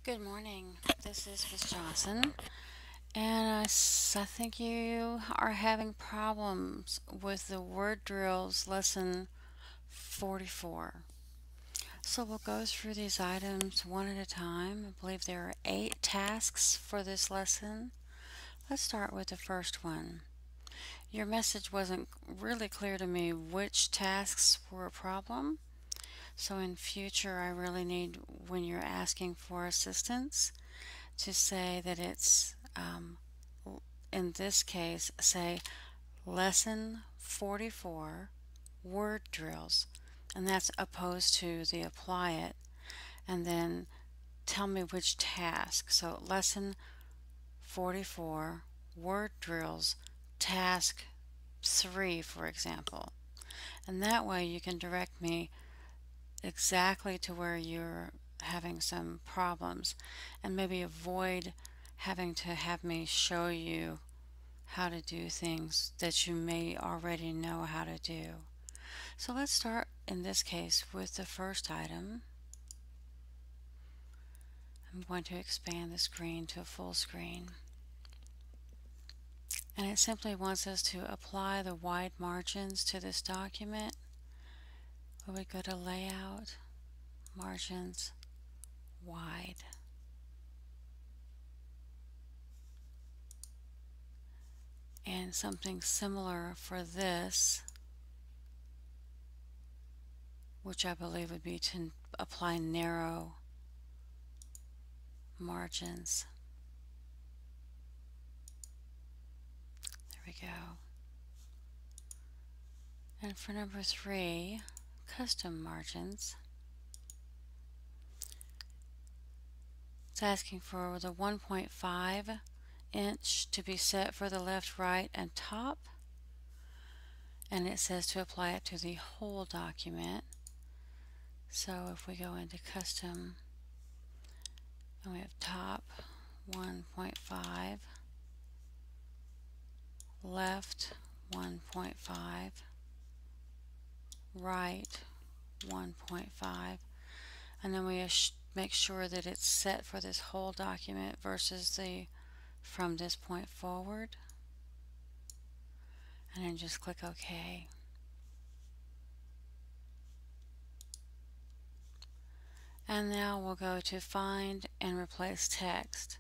Good morning. This is Miss Johnson, and I think you are having problems with the word drills lesson 44. So we'll go through these items one at a time. I believe there are 8 tasks for this lesson. Let's start with the first one. Your message wasn't really clear to me which tasks were a problem. So in future, I really need, when you're asking for assistance, to say that it's, in this case, say lesson 44 word drills, and that's opposed to the apply it, and then tell me which task. So lesson 44 word drills, task 3, for example. And that way you can direct me exactly to where you're having some problems and maybe avoid having to have me show you how to do things that you may already know how to do. So let's start in this case with the first item. I'm going to expand the screen to a full screen. And it simply wants us to apply the wide margins to this document. Where we go to Layout, Margins, Wide. And something similar for this, which I believe would be to apply narrow margins. There we go. And for number 3, custom margins, it's asking for the 1.5 inch to be set for the left, right, and top. And it says to apply it to the whole document. So if we go into custom, and we have top 1.5, left 1.5, right 1.5, and then we make sure that it's set for this whole document versus the from this point forward, and then just click OK. And now we'll go to find and replace text.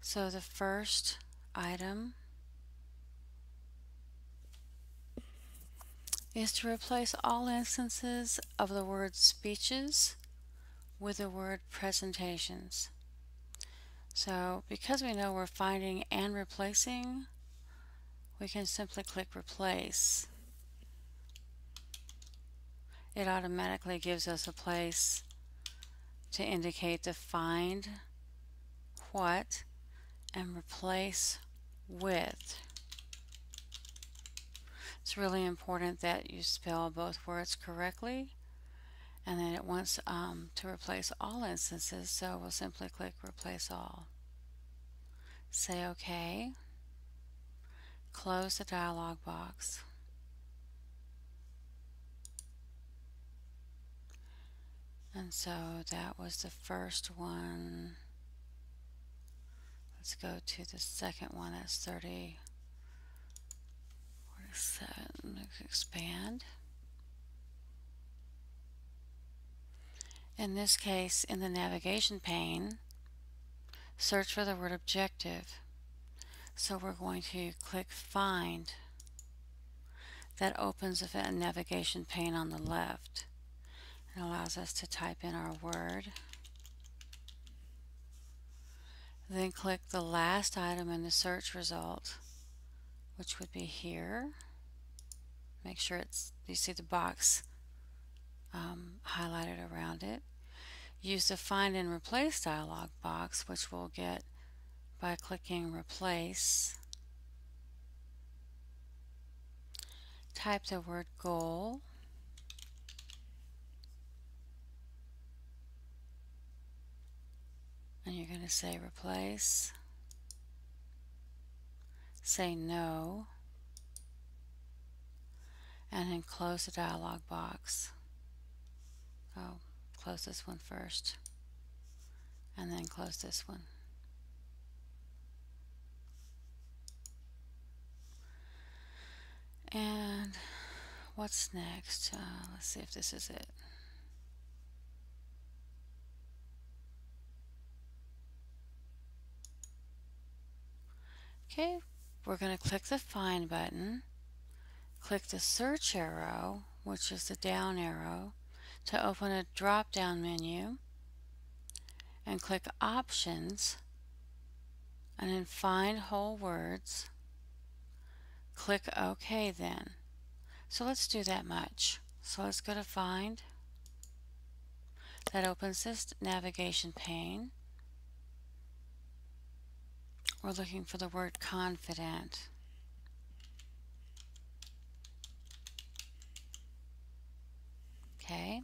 So the first item is to replace all instances of the word speeches with the word presentations. So because we know we're finding and replacing, we can simply click replace. It automatically gives us a place to indicate the find what and replace with. It's really important that you spell both words correctly, and then it wants to replace all instances, so we'll simply click replace all. Say OK. Close the dialog box. And so that was the first one. Let's go to the second one. That's 30. Let's expand. In this case, in the navigation pane, search for the word objective. So we're going to click Find. That opens a navigation pane on the left. It allows us to type in our word. Then click the last item in the search result, which would be here. Make sure you see the box highlighted around it. Use the Find and Replace dialog box, which we'll get by clicking Replace. Type the word goal. And you're going to say replace. Say no. And then close the dialog box. Oh, close this one first. and then close this one. And what's next? Let's see if this is it. Okay, we're going to click the Find button, click the search arrow, which is the down arrow, to open a drop-down menu, and click Options, and then Find Whole Words. Click OK then. So let's do that much. So let's go to Find. That opens this navigation pane. We're looking for the word confident. Okay.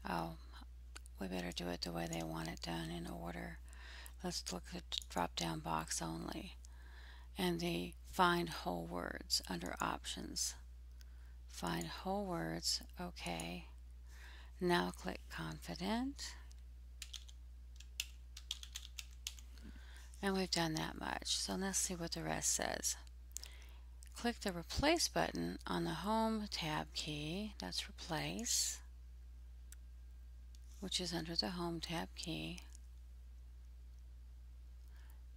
Oh, we better do it the way they want it done, in order. Let's look at the drop-down box only, and the Find Whole Words under Options. Find Whole Words, OK. Now click Confident. And we've done that much. So let's see what the rest says. Click the Replace button on the Home tab key. That's Replace, which is under the Home tab key.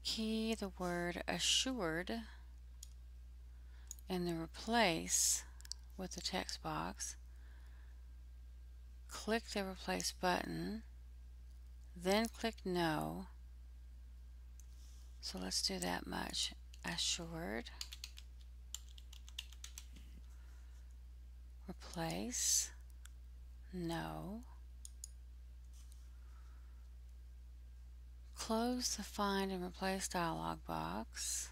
Key the word Assured in the Replace with the text box. Click the Replace button, then click No. So let's do that much. Assured, Replace, No. Close the Find and Replace dialog box,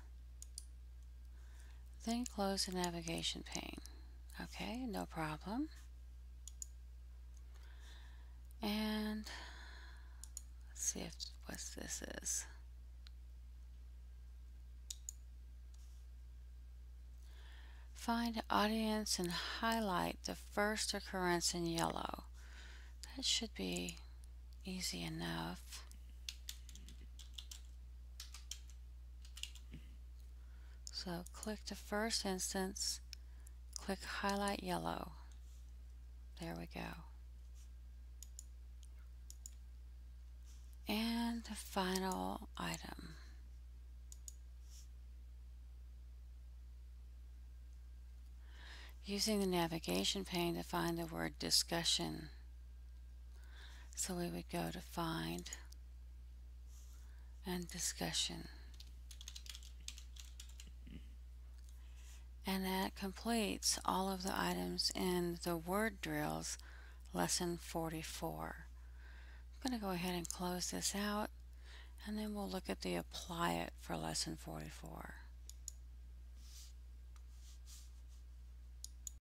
then close the navigation pane. Okay, no problem. And let's see if what this is. Find audience and highlight the first occurrence in yellow. That should be easy enough. So click the first instance, click Highlight Yellow. There we go. And the final item. Using the navigation pane to find the word discussion. So we would go to Find and Discussion. And that completes all of the items in the word drills lesson 44. I'm going to go ahead and close this out, and then we'll look at the apply it for lesson 44.